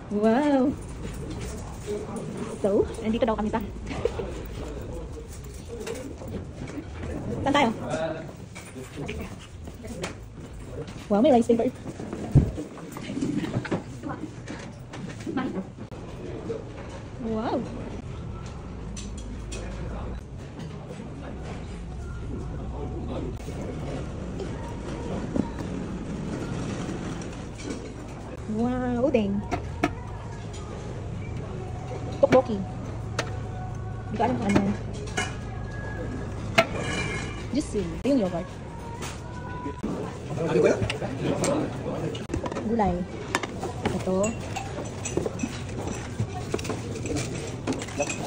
Wow! So, nandito daw kami pa. Saan tayo? Wow, may lightsaber. Wow! Wow, dang. Tokboki. Hindi ko alam kung ano yan. Juicy. Ito yung yogurt. Gulay. Ito.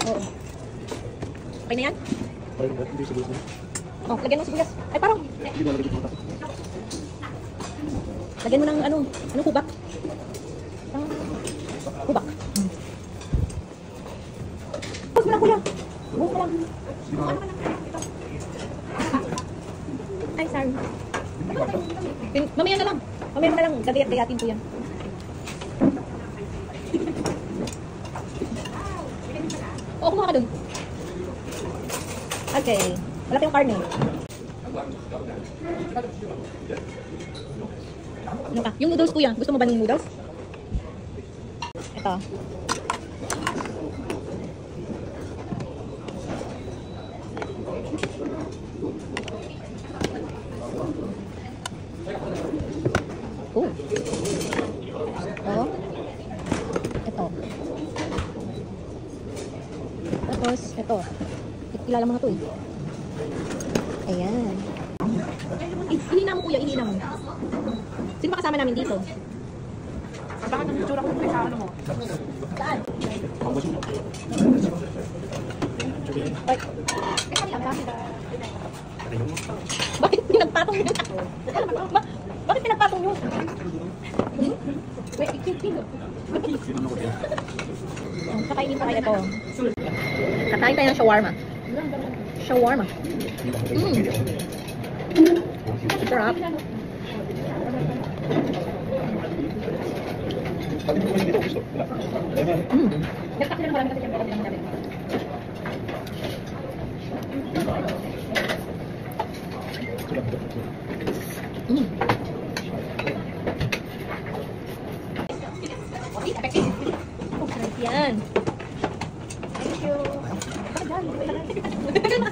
Oo. Okay na yan? Oh, lagyan mo sibuyas. Ay, parang. Lagyan mo ng ano kubak. Kubak. Bukas mo lang, kuya. Bukas mo lang. Ay, sorry. Mamaya na lang. Mamaya na lang. Gagayat-gayatin ko yan. Oo, kumuha ka dun. Okay. Malaki yung karne. Ano ka? Yung noodles, kuya. Gusto mo ba ng noodles? Ito. Oh. Ito. Tapos, ito. Kilala mo na ito eh. Ayan. Ihina mo kuya, ihina mo. Sino ba kasama namin dito? Bakit ang itsura ko sa ano mo? Saan? Ay. Bakit pinagpatong yun? Bakit pinagpatong yun? Wait, kakainin pa kayo ito. Kakain tayo ng shawarma. Shawarma. Sarap. Yan. Thank you.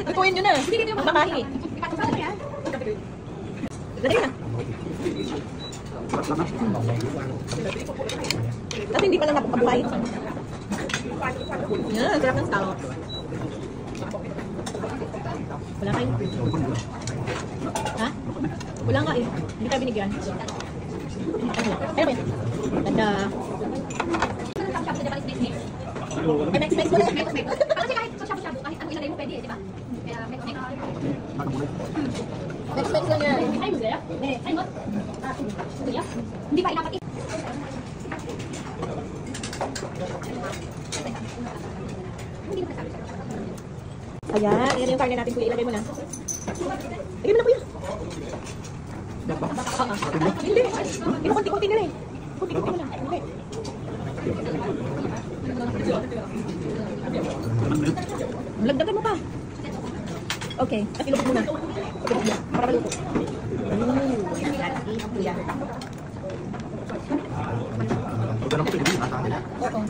Ikuhin nyo na. Ang makahi. Dali na. Kasi hindi pa lang napapagpahit. Yan, sarap ng scallops. Wala kayo? Ha? Wala nga eh. Hindi tayo binigyan. Pero ba yan? Ganda. Ay, Mex-Mex mo lang. Mex-Mex. Kasi kahit sa shabu-shabu, kahit ano ilagay mo pwede eh, di ba? Kaya Mex-Mex. Mex-Mex lang yan. Ay, mo gaya? Ay, mo? Gaya? Hindi pa inapat eh. Ayan, ayan yung karne natin kuya. Ilagay mo na. Ilagay mo na kuya. Hindi. Kunti-kunti nila eh. Kunti-kunti mo lang. Okay. Lagdagan mo pa. Okay, at ilubog mo na. Ilubog mo. Para maluto. Kuya. Oo.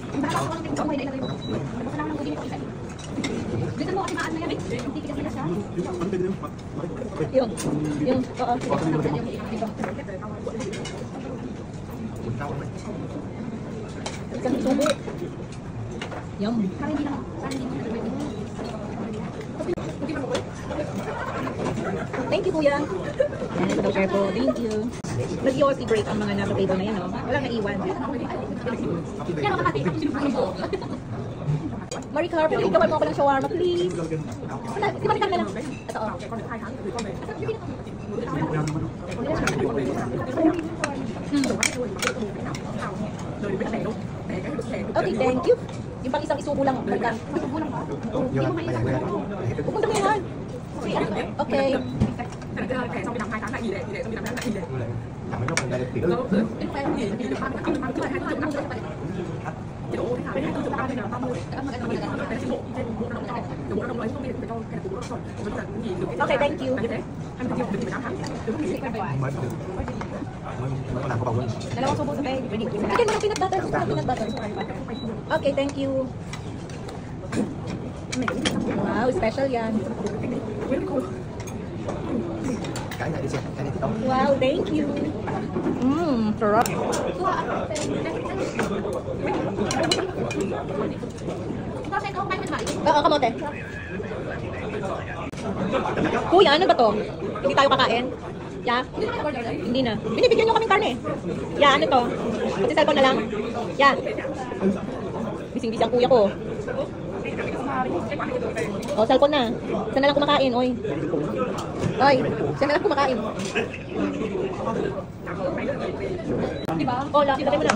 Yung. Oo. Isang subo. Yum. Thank you, kuya. Yan, ito daw careful. Thank you. Nag-EOC break ang mga nasa table na yan, no? Walang naiwan. Maricar, please, gawin mo ako ng shawarma, please. Si Maricar na lang. Ito, oh. Okay, thank you. Yung pang isang isubo lang, Maricar. Isubo lang ba? Pupunta mo yan. Okay. Dalawang subo sa tayo. Bigyan mo ng peanut butter. Gusto ko ng peanut butter. Okay, thank you. Wow, special yan. Wow, thank you. Sarap. Oo, kamote. Kuya, ano ba to? Hindi tayo kakain? Ya? Hindi na. Binibigyan nyo kaming karne. Ya, ano to? Pati cellphone na lang? Ya. Bising-bising ang kuya ko. O, cellphone na. Saan na lang kumakain, oy. Oy, saan na lang kumakain. Diba? O, laki, lagay mo na.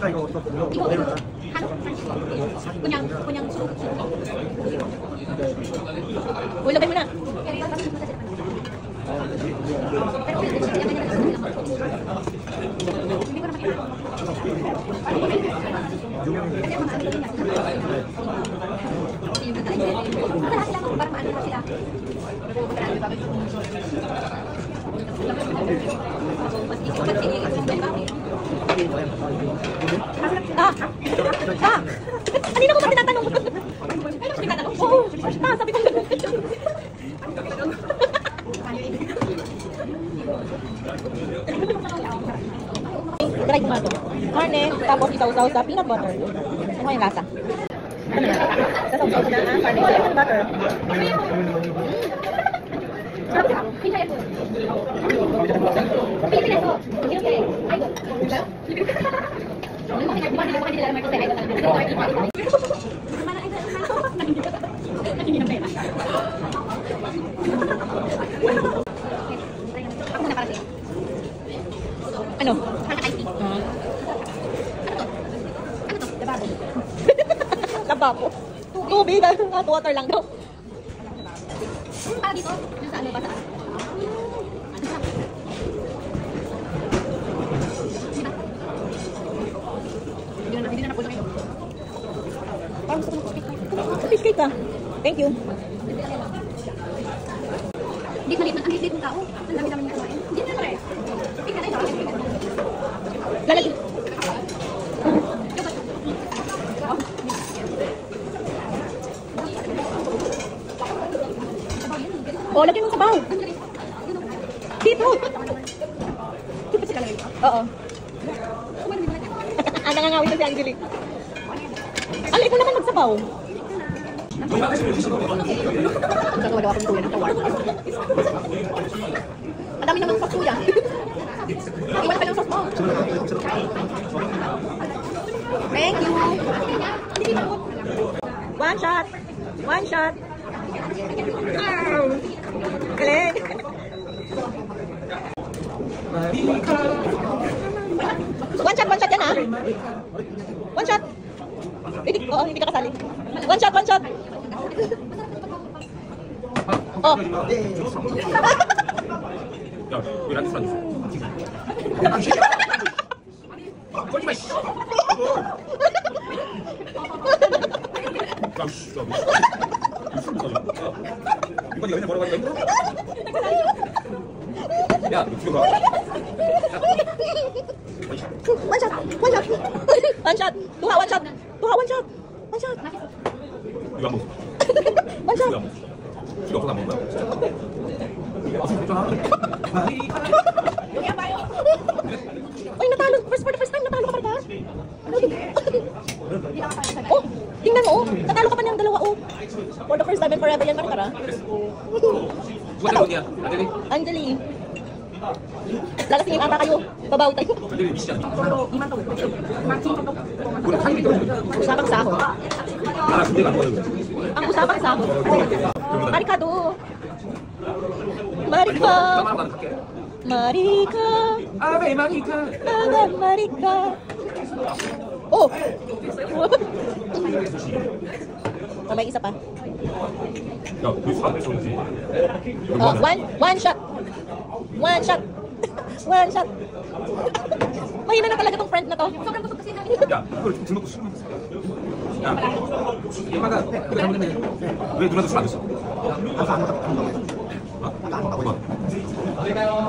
Kunyang suko. Uy, lagay mo na. Kanina ko ba tinatanong? Oo, sabi ko. Dried tomato. Karne, tapos isaw-saw sa peanut butter. Ano yung lasa? Sasaw-saw ko na ang karne sa peanut butter. Ano? Lababo. Tubig. Hot water lang daw. Para dito? Sa ano ba sa? Hindi na po kayo. Parang gusto ko ng fish cake ka. Thank you. Hindi maliit ng tao. Ang dami naman yung kumain. Hindi na pare. Lalagyan. Oh, lagyan mo sa baw. Beetroot. Oo. Ang nangangawin na si Angelique. Alay ko naman magsabaw. Gagawa ko ng tuya ng tawar. Ang dami naman sa tuya. Iwan pa yung sauce mo. Thank you. One shot. One shot. Galing. One shot yan ah. One shot. Hindi ka kasali. One shot. Oh. 왜 라디오 안 걸지 마. 이거 네가 맨날 뭐라고 하니까 힘들어? 야, 너 죽여봐. One shot. Tuha, one shot. 이거 안 먹어. One shot. 이거 안 먹어. 필요 없어서 안 먹는 거야. 진짜. Ay, natalo. For the first time, natalo ka pa rin. Oh, tingnan mo, oh. Natalo ka pa niyang dalawa, oh. For the first time and forever yan, Marikara. 누가 데려오냐? 안젤리? Angeli. Lalasingin ata kayo. Babaw tayo. 안젤리 미치지 않니? Usapang sahod. 나랑 군대가 안 먹어요. Ang usapang sahod. Marika do. Marika. 나만 갈게. Marika. 아베 마니카. Ave Marika. Oh. May isa pa. 야, 왜 사람 쏘지? Oh, one shot. One shot. One shot. Mahina na talaga tong friend na to. Sobrang busog kasi namin. 야, 이걸 좀 들먹고 술 먹었어. 야, 엄마가 왜 누나도 술 안 했어? 잠깐만.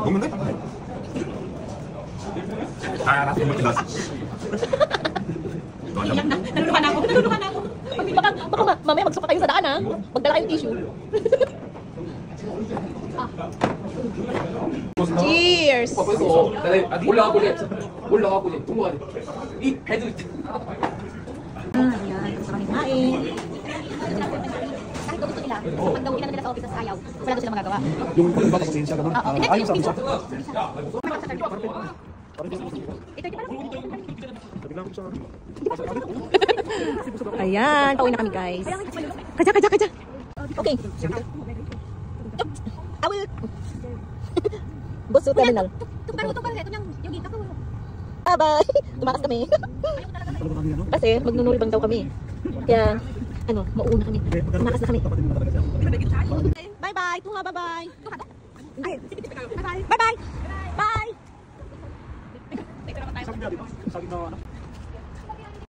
먹는데? 아, 나 정말 끝났어. Iyak na. Naluluhan na ako. Naluluhan na ako. Baka mamaya magsuka kayo sa daan ha. Magdala kayong tissue. Cheers! 올라가고 통과해. 이 배도 Ayan. Gusto kami kumain. Kahit gusto nila. Pag daw ilan nila sa office, ayaw. Wala daw sila magagawa. Yung iba kasi siya ganun. Ayos sabi siya. Ayan, pauwi na kami guys. Kaja. Okay. I will. Boss terminal. Bye-bye. Tumakas kami. Kasi magnunulbang daw kami. Kaya, mauna kami. Tumakas na kami. Bye-bye. Tunga, bye-bye. Bye-bye. Bye. Sabi niya, di ba? Sabi na ano?